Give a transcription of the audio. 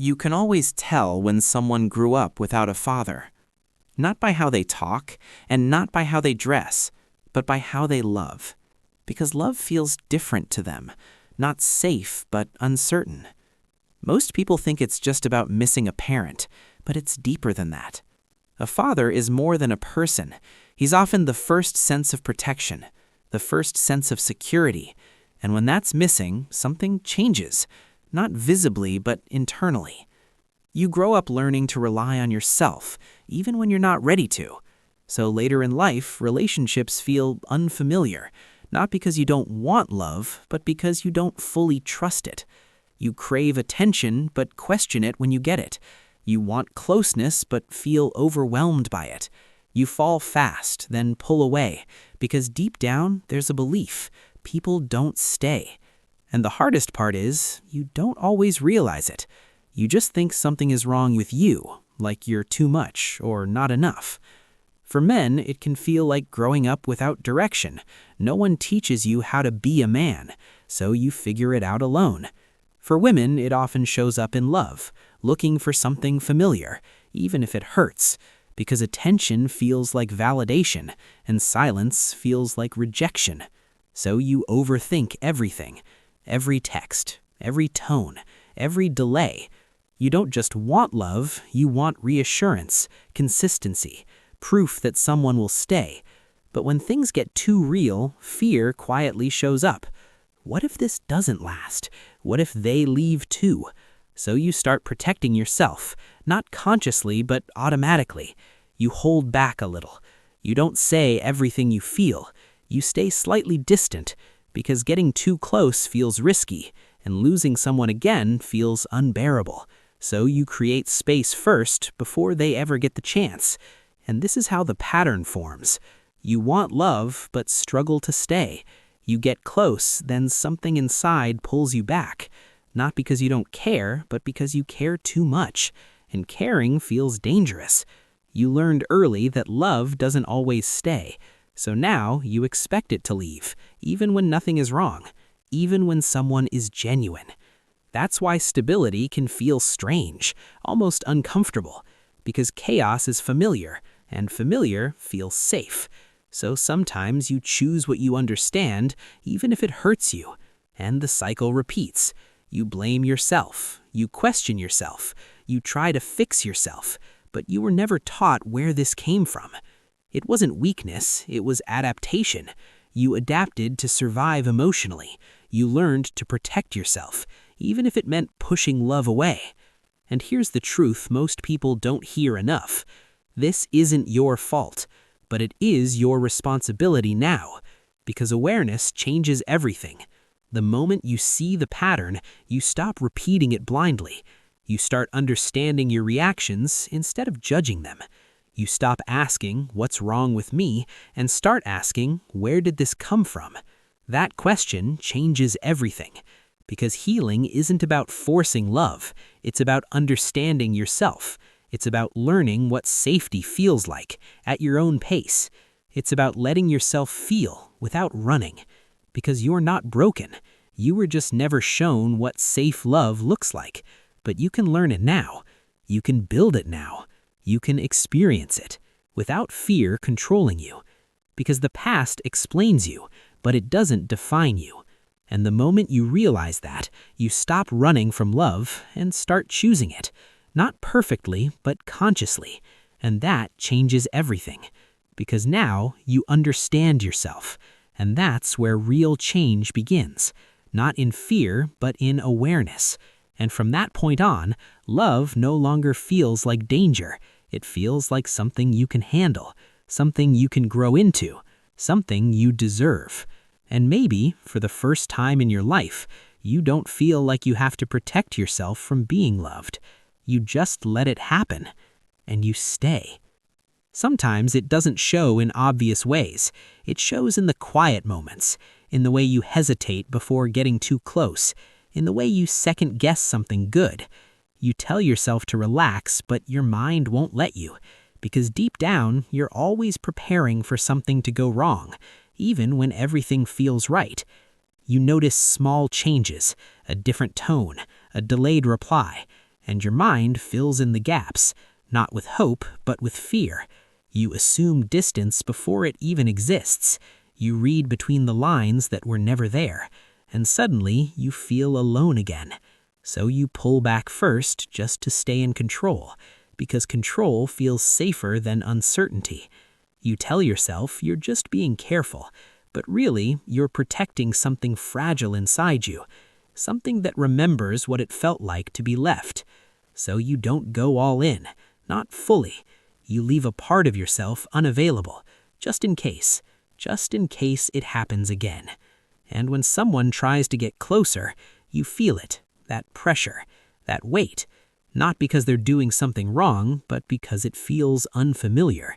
You can always tell when someone grew up without a father. Not by how they talk, and not by how they dress, but by how they love. Because love feels different to them, not safe, but uncertain. Most people think it's just about missing a parent, but it's deeper than that. A father is more than a person. He's often the first sense of protection, the first sense of security. And when that's missing, something changes, not visibly, but internally. You grow up learning to rely on yourself, even when you're not ready to. So later in life, relationships feel unfamiliar, not because you don't want love, but because you don't fully trust it. You crave attention, but question it when you get it. You want closeness, but feel overwhelmed by it. You fall fast, then pull away, because deep down, there's a belief. People don't stay. And the hardest part is, you don't always realize it. You just think something is wrong with you, like you're too much or not enough. For men, it can feel like growing up without direction. No one teaches you how to be a man, so you figure it out alone. For women, it often shows up in love, looking for something familiar, even if it hurts, because attention feels like validation, and silence feels like rejection. So you overthink everything, every text, every tone, every delay. You don't just want love, you want reassurance, consistency, proof that someone will stay. But when things get too real, fear quietly shows up. What if this doesn't last? What if they leave too? So you start protecting yourself, not consciously, but automatically. You hold back a little. You don't say everything you feel. You stay slightly distant, because getting too close feels risky, and losing someone again feels unbearable. So you create space first before they ever get the chance. And this is how the pattern forms. You want love, but struggle to stay. You get close, then something inside pulls you back. Not because you don't care, but because you care too much. And caring feels dangerous. You learned early that love doesn't always stay. So now you expect it to leave, even when nothing is wrong, even when someone is genuine. That's why stability can feel strange, almost uncomfortable, because chaos is familiar, and familiar feels safe. So sometimes you choose what you understand, even if it hurts you. And the cycle repeats. You blame yourself. You question yourself. You try to fix yourself. But you were never taught where this came from. It wasn't weakness, it was adaptation. You adapted to survive emotionally. You learned to protect yourself, even if it meant pushing love away. And here's the truth most people don't hear enough. This isn't your fault. But it is your responsibility now, because awareness changes everything. The moment you see the pattern, you stop repeating it blindly. You start understanding your reactions instead of judging them. You stop asking, "What's wrong with me?" and start asking, "Where did this come from?" That question changes everything, because healing isn't about forcing love. It's about understanding yourself. It's about learning what safety feels like, at your own pace. It's about letting yourself feel without running. Because you're not broken. You were just never shown what safe love looks like. But you can learn it now. You can build it now. You can experience it, without fear controlling you. Because the past explains you, but it doesn't define you. And the moment you realize that, you stop running from love and start choosing it. Not perfectly, but consciously. And that changes everything. Because now you understand yourself. And that's where real change begins. Not in fear, but in awareness. And from that point on, love no longer feels like danger. It feels like something you can handle. Something you can grow into. Something you deserve. And maybe, for the first time in your life, you don't feel like you have to protect yourself from being loved. You just let it happen, and you stay. Sometimes it doesn't show in obvious ways. It shows in the quiet moments, in the way you hesitate before getting too close, in the way you second-guess something good. You tell yourself to relax, but your mind won't let you, because deep down, you're always preparing for something to go wrong, even when everything feels right. You notice small changes, a different tone, a delayed reply, And your mind fills in the gaps, not with hope, but with fear. You assume distance before it even exists. You read between the lines that were never there, and suddenly you feel alone again. So you pull back first just to stay in control, because control feels safer than uncertainty. You tell yourself you're just being careful, but really you're protecting something fragile inside you, something that remembers what it felt like to be left. So you don't go all in, not fully. You leave a part of yourself unavailable, just in case it happens again. And when someone tries to get closer, you feel it, that pressure, that weight, not because they're doing something wrong, but because it feels unfamiliar.